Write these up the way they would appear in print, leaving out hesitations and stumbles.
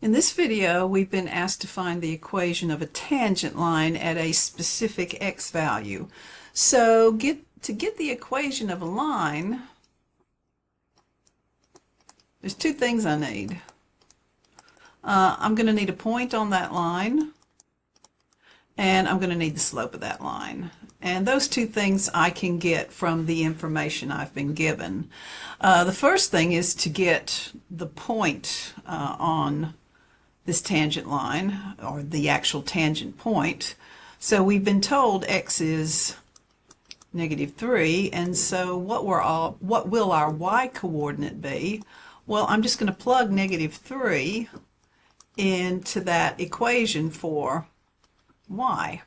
In this video, we've been asked to find the equation of a tangent line at a specific x value. So to get the equation of a line, there's two things I need. I'm going to need a point on that line, and I'm going to need the slope of that line. And those two things I can get from the information I've been given. The first thing is to get the point on this tangent line, or the actual tangent point. So we've been told x is -3, and so what will our y coordinate be? Well, I'm just going to plug -3 into that equation for y.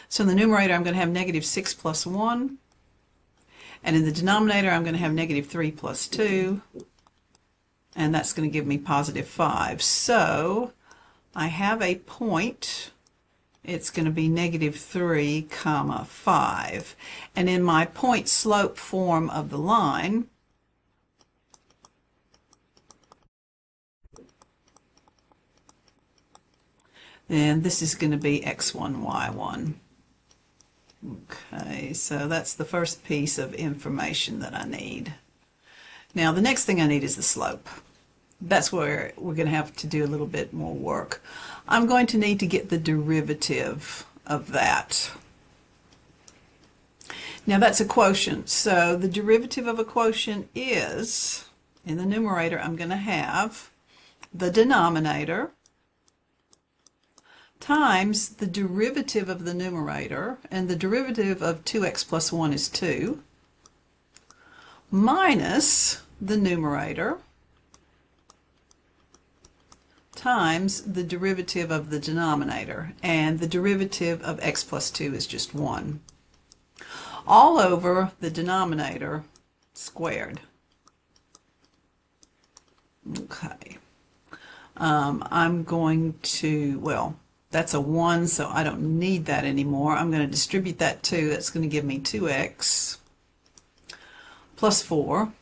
So in the numerator, I'm going to have -6 plus 1, and in the denominator, I'm going to have -3 plus 2, and that's going to give me +5. So I have a point. It's going to be -3, 5. And in my point slope form of the line, then this is going to be x1, y1. Okay, so that's the first piece of information that I need. Now the next thing I need is the slope. That's where we're going to have to do a little bit more work. I'm going to need to get the derivative of that. Now that's a quotient, so the derivative of a quotient is, in the numerator, I'm going to have the denominator times the derivative of the numerator, and the derivative of 2x plus 1 is 2, minus the numerator times the derivative of the denominator, and the derivative of x plus 2 is just 1, all over the denominator squared. Okay. I'm going to, well, that's a 1, so I don't need that anymore. I'm going to distribute that 2. That's going to give me 2x plus 4.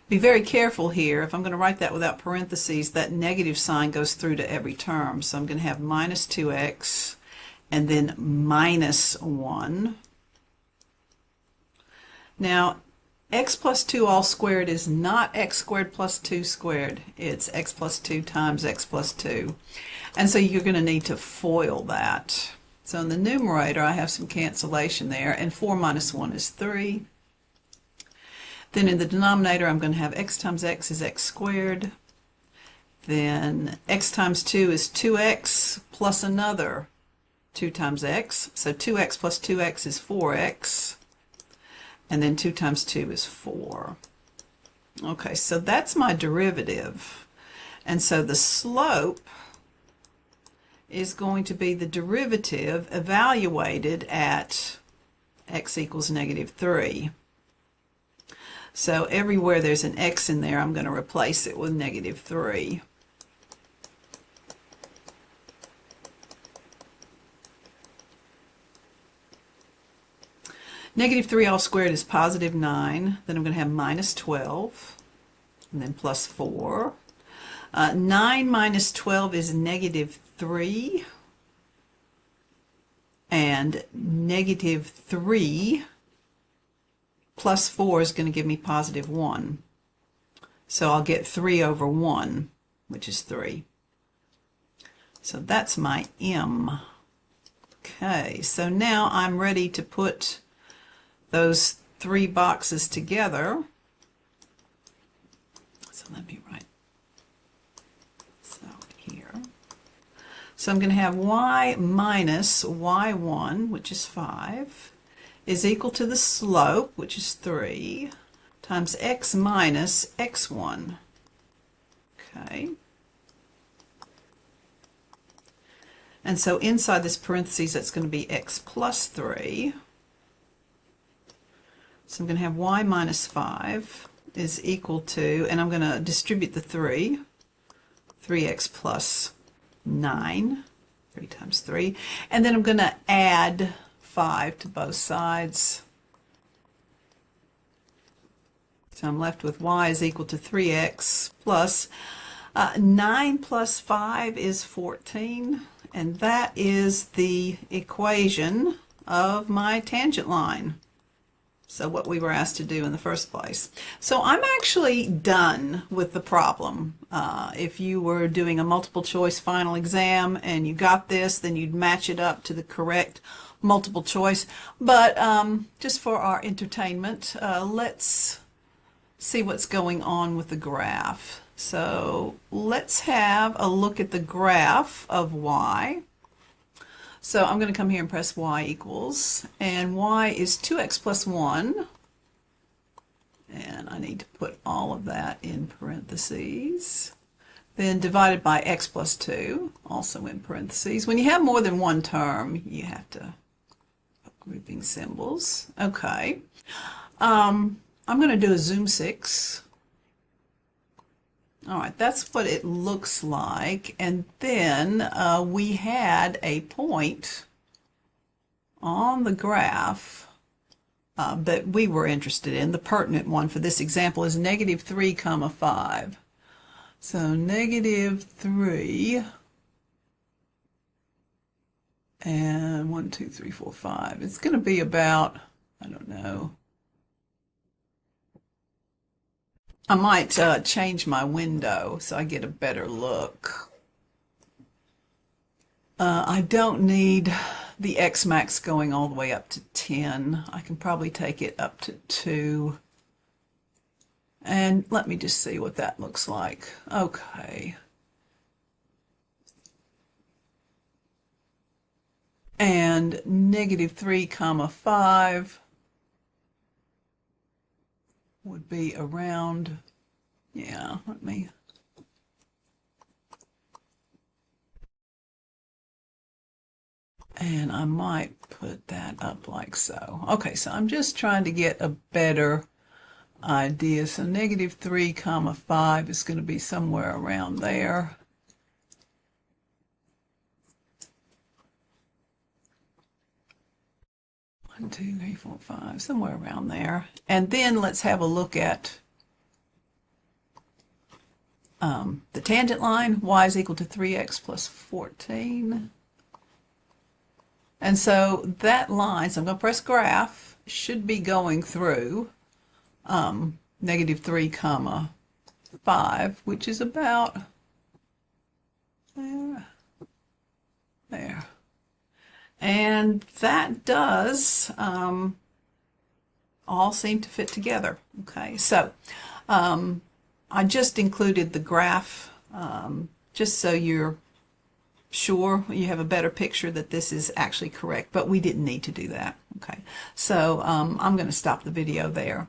Be very careful here. If I'm going to write that without parentheses, that negative sign goes through to every term. So I'm going to have minus 2x and then minus 1. Now, x plus 2 all squared is not x squared plus 2 squared. It's x plus 2 times x plus 2. And so you're going to need to FOIL that. So in the numerator, I have some cancellation there, and 4 minus 1 is 3. Then in the denominator, I'm going to have x times x is x squared. Then x times 2 is 2x plus another 2 times x. So 2x plus 2x is 4x. And then 2 times 2 is 4. Okay, so that's my derivative. And so the slope is going to be the derivative evaluated at x equals -3. So everywhere there's an x in there, I'm going to replace it with -3. -3 all squared is +9. Then I'm going to have minus 12, and then plus 4. 9 minus 12 is -3, and -3 plus 4 is going to give me +1. So I'll get 3 over 1, which is 3. So that's my m. Okay, so now I'm ready to put those 3 boxes together. So let me write this out here. So I'm going to have y minus y1, which is 5, is equal to the slope, which is 3, times x minus x1. Okay. And so inside this parentheses, that's going to be x plus 3. So I'm going to have y minus 5 is equal to, and I'm going to distribute the 3, 3x plus 9, 3 times 3, and then I'm going to add 5 to both sides. So I'm left with y is equal to 3x plus 9 plus 5 is 14, and that is the equation of my tangent line. So what we were asked to do in the first place. So I'm actually done with the problem. If you were doing a multiple choice final exam and you got this, then you'd match it up to the correct multiple choice. But just for our entertainment, let's see what's going on with the graph. So let's have a look at the graph of y. So I'm going to come here and press y equals, and y is 2x plus 1, and I need to put all of that in parentheses, then divided by x plus 2, also in parentheses. When you have more than one term, you have to put grouping symbols. Okay. I'm going to do a zoom 6. All right, that's what it looks like. And then we had a point on the graph that we were interested in. The pertinent one for this example is negative 3 comma 5. So negative 3 and 1, 2, 3, 4, 5. It's going to be about, I don't know. I might change my window so I get a better look. I don't need the X max going all the way up to 10. I can probably take it up to 2. And let me just see what that looks like. Okay. And negative 3 comma 5 would be around, yeah, let me, and I might put that up like so. Okay, so I'm just trying to get a better idea. So negative 3 comma 5 is going to be somewhere around there. One, 2, 3, 4, 5, somewhere around there. And then let's have a look at the tangent line. Y is equal to 3x plus 14. And so that line, so I'm going to press graph, should be going through negative 3 comma 5, which is about there. And that does all seem to fit together. Okay, so I just included the graph just so you're sure you have a better picture that this is actually correct, but we didn't need to do that. Okay, so I'm going to stop the video there.